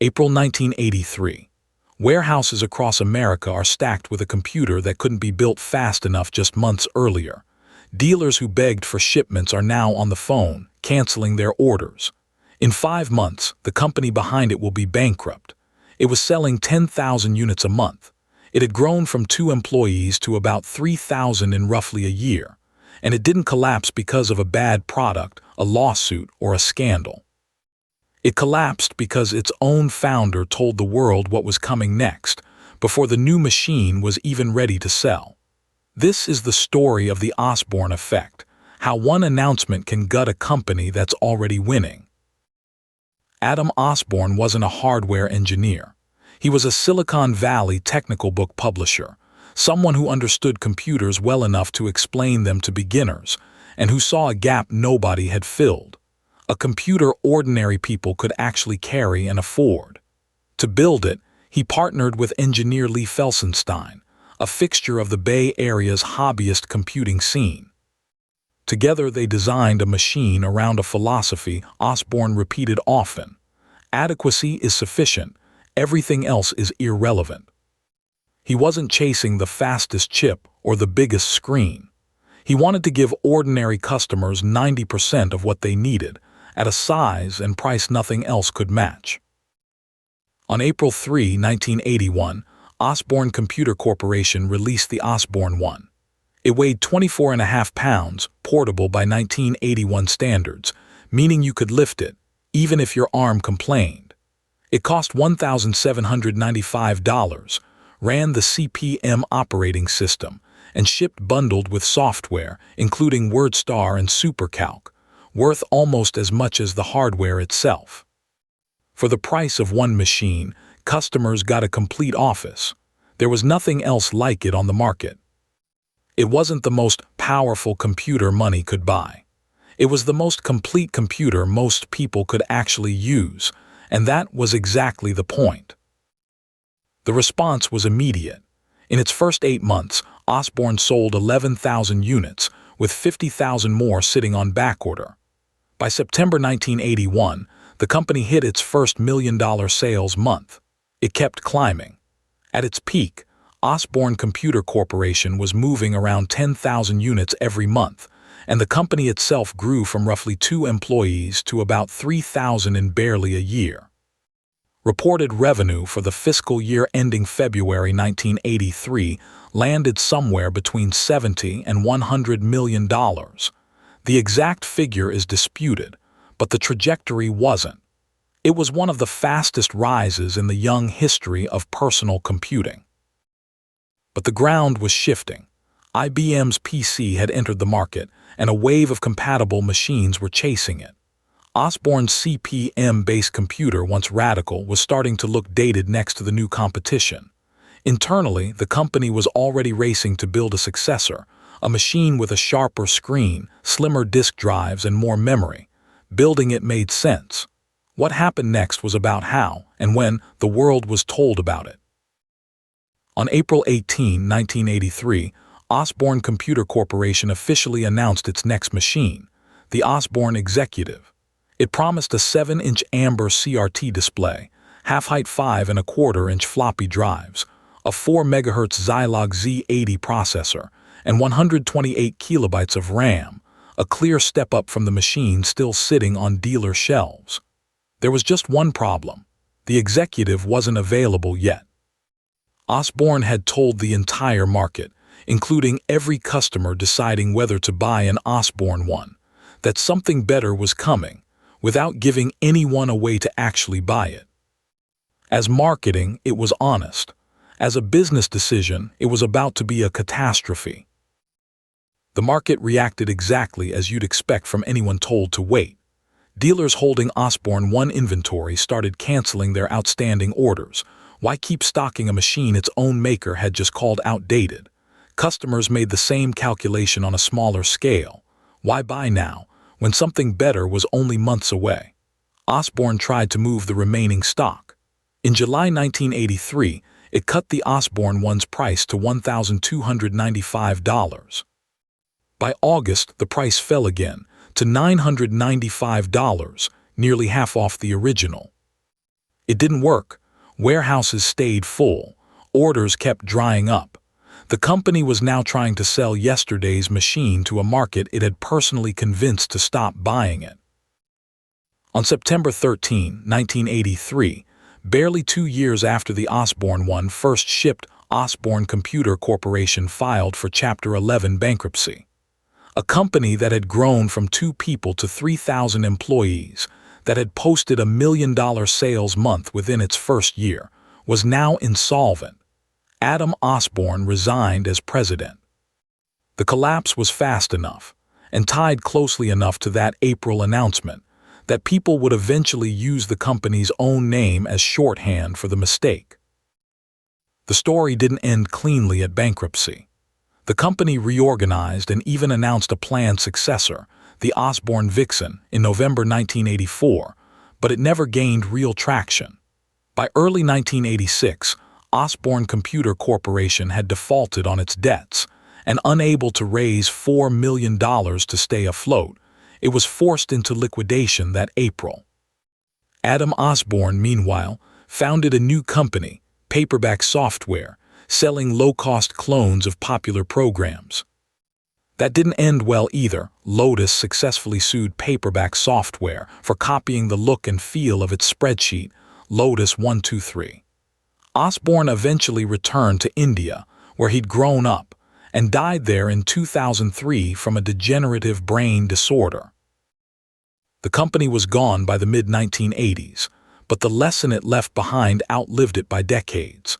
April 1983. Warehouses across America are stacked with a computer that couldn't be built fast enough just months earlier. Dealers who begged for shipments are now on the phone, canceling their orders. In 5 months, the company behind it will be bankrupt. It was selling 10,000 units a month. It had grown from 2 employees to about 3,000 in roughly a year. And it didn't collapse because of a bad product, a lawsuit, or a scandal. It collapsed because its own founder told the world what was coming next, before the new machine was even ready to sell. This is the story of the Osborne Effect, how one announcement can gut a company that's already winning. Adam Osborne wasn't a hardware engineer. He was a Silicon Valley technical book publisher, someone who understood computers well enough to explain them to beginners, and who saw a gap nobody had filled. A computer ordinary people could actually carry and afford. To build it, he partnered with engineer Lee Felsenstein, a fixture of the Bay Area's hobbyist computing scene. Together they designed a machine around a philosophy Osborne repeated often: adequacy is sufficient, everything else is irrelevant. He wasn't chasing the fastest chip or the biggest screen. He wanted to give ordinary customers 90% of what they needed, at a size and price nothing else could match. On April 3, 1981, Osborne Computer Corporation released the Osborne 1. It weighed 24.5 pounds, portable by 1981 standards, meaning you could lift it, even if your arm complained. It cost $1,795, ran the CP/M operating system, and shipped bundled with software, including WordStar and SuperCalc, worth almost as much as the hardware itself. For the price of one machine, customers got a complete office. There was nothing else like it on the market. It wasn't the most powerful computer money could buy. It was the most complete computer most people could actually use, and that was exactly the point. The response was immediate. In its first 8 months, Osborne sold 11,000 units, with 50,000 more sitting on backorder. By September 1981, the company hit its first $1 million sales month. It kept climbing. At its peak, Osborne Computer Corporation was moving around 10,000 units every month, and the company itself grew from roughly 2 employees to about 3,000 in barely a year. Reported revenue for the fiscal year ending February 1983 landed somewhere between $70 and $100 million. The exact figure is disputed, but the trajectory wasn't. It was one of the fastest rises in the young history of personal computing. But the ground was shifting. IBM's PC had entered the market, and a wave of compatible machines were chasing it. Osborne's CP/M-based computer, once radical, was starting to look dated next to the new competition. Internally, the company was already racing to build a successor, a machine with a sharper screen, slimmer disk drives, and more memory. Building it made sense. What happened next was about how and when the world was told about it. On April 18, 1983, Osborne Computer Corporation officially announced its next machine, the Osborne Executive. It promised a 7-inch amber CRT display, half-height 5.25-inch floppy drives, a 4 MHz Zilog Z80 processor, and 128 kilobytes of RAM, a clear step up from the machine still sitting on dealer shelves. There was just one problem: the Executive wasn't available yet. Osborne had told the entire market, including every customer deciding whether to buy an Osborne 1, that something better was coming, without giving anyone a way to actually buy it. As marketing, it was honest. As a business decision, it was about to be a catastrophe. The market reacted exactly as you'd expect from anyone told to wait. Dealers holding Osborne 1 inventory started canceling their outstanding orders. Why keep stocking a machine its own maker had just called outdated? Customers made the same calculation on a smaller scale. Why buy now, when something better was only months away? Osborne tried to move the remaining stock. In July 1983, it cut the Osborne 1's price to $1,295. By August, the price fell again to $995, nearly half off the original. It didn't work. Warehouses stayed full. Orders kept drying up. The company was now trying to sell yesterday's machine to a market it had personally convinced to stop buying it. On September 13, 1983, barely 2 years after the Osborne one first shipped, Osborne Computer Corporation filed for Chapter 11 bankruptcy. A company that had grown from 2 people to 3,000 employees, that had posted $1 million sales month within its first year, was now insolvent. Adam Osborne resigned as president. The collapse was fast enough, and tied closely enough to that April announcement, that people would eventually use the company's own name as shorthand for the mistake. The story didn't end cleanly at bankruptcy. The company reorganized and even announced a planned successor, the Osborne Vixen, in November 1984, but it never gained real traction. By early 1986, Osborne Computer Corporation had defaulted on its debts, and unable to raise $4 million to stay afloat, it was forced into liquidation that April. Adam Osborne, meanwhile, founded a new company, Paperback Software, selling low-cost clones of popular programs. That didn't end well either. Lotus successfully sued Paperback Software for copying the look and feel of its spreadsheet, Lotus 123. Osborne eventually returned to India, where he'd grown up, and died there in 2003 from a degenerative brain disorder. The company was gone by the mid-1980s, but the lesson it left behind outlived it by decades.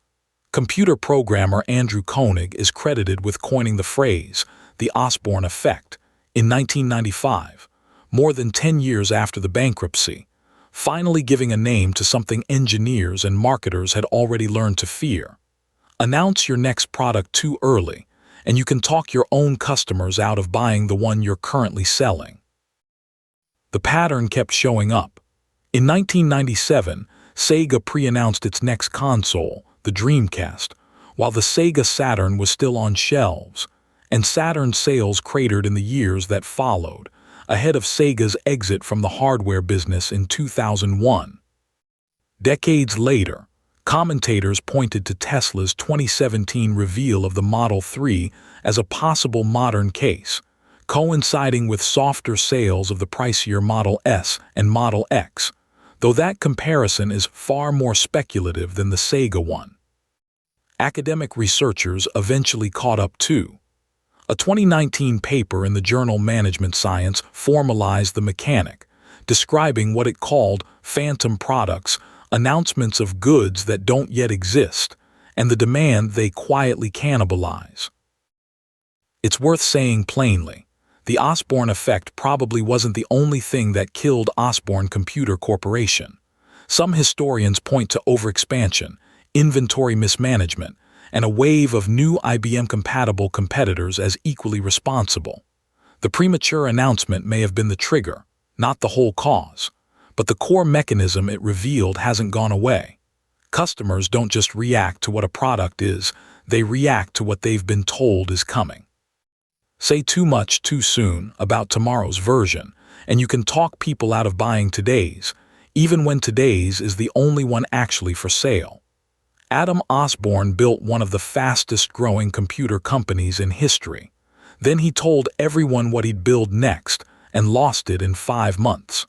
Computer programmer Andrew Koenig is credited with coining the phrase, the Osborne Effect, in 1995, more than 10 years after the bankruptcy, finally giving a name to something engineers and marketers had already learned to fear. Announce your next product too early, and you can talk your own customers out of buying the one you're currently selling. The pattern kept showing up. In 1997, Sega pre-announced its next console, the Dreamcast, while the Sega Saturn was still on shelves, and Saturn sales cratered in the years that followed, ahead of Sega's exit from the hardware business in 2001. Decades later, commentators pointed to Tesla's 2017 reveal of the Model 3 as a possible modern case, coinciding with softer sales of the pricier Model S and Model X, though that comparison is far more speculative than the Sega one. Academic researchers eventually caught up too. A 2019 paper in the journal Management Science formalized the mechanic, describing what it called phantom products, announcements of goods that don't yet exist, and the demand they quietly cannibalize. It's worth saying plainly, the Osborne Effect probably wasn't the only thing that killed Osborne Computer Corporation. Some historians point to overexpansion, inventory mismanagement, and a wave of new IBM-compatible competitors as equally responsible. The premature announcement may have been the trigger, not the whole cause, but the core mechanism it revealed hasn't gone away. Customers don't just react to what a product is, they react to what they've been told is coming. Say too much too soon about tomorrow's version, and you can talk people out of buying today's, even when today's is the only one actually for sale. Adam Osborne built one of the fastest-growing computer companies in history. Then he told everyone what he'd build next and lost it in 5 months.